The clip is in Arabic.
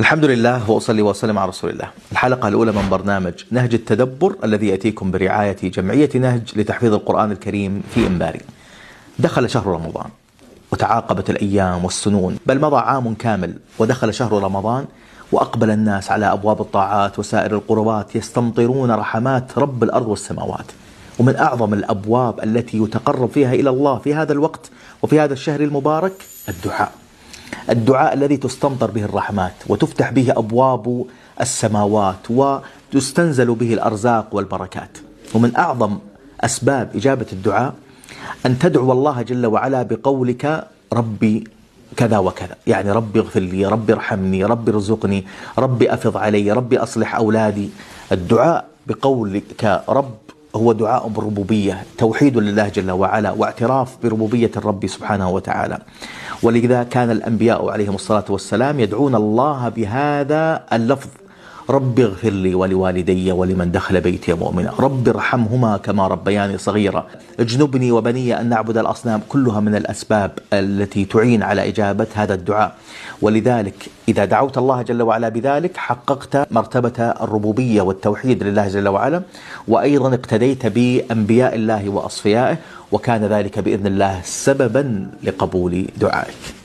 الحمد لله وأصلي وأسلم على رسول الله. الحلقة الأولى من برنامج نهج التدبر الذي يأتيكم برعاية جمعية نهج لتحفيظ القرآن الكريم في إنباري. دخل شهر رمضان وتعاقبت الأيام والسنون، بل مضى عام كامل ودخل شهر رمضان، وأقبل الناس على أبواب الطاعات وسائر القربات يستمطرون رحمات رب الأرض والسماوات. ومن أعظم الأبواب التي يتقرب فيها إلى الله في هذا الوقت وفي هذا الشهر المبارك الدعاء الذي تستمطر به الرحمات وتفتح به أبواب السماوات وتستنزل به الأرزاق والبركات. ومن أعظم أسباب إجابة الدعاء أن تدعو الله جل وعلا بقولك ربي كذا وكذا، يعني ربي اغفر لي، ربي ارحمني، ربي ارزقني، ربي أفض علي، ربي أصلح أولادي. الدعاء بقولك رب هو دعاء بالربوبية، توحيد لله جل وعلا واعتراف بربوبية الرب سبحانه وتعالى. ولذا كان الأنبياء عليهم الصلاة والسلام يدعون الله بهذا اللفظ: رب اغفر لي ولوالدي ولمن دخل بيتي مؤمنا، رب ارحمهما كما ربياني صغيرا، اجنبني وبني أن نعبد الأصنام. كلها من الأسباب التي تعين على إجابة هذا الدعاء. ولذلك إذا دعوت الله جل وعلا بذلك حققت مرتبة الربوبية والتوحيد لله جل وعلا، وأيضا اقتديت بأنبياء الله وأصفيائه، وكان ذلك بإذن الله سببا لقبول دعائك.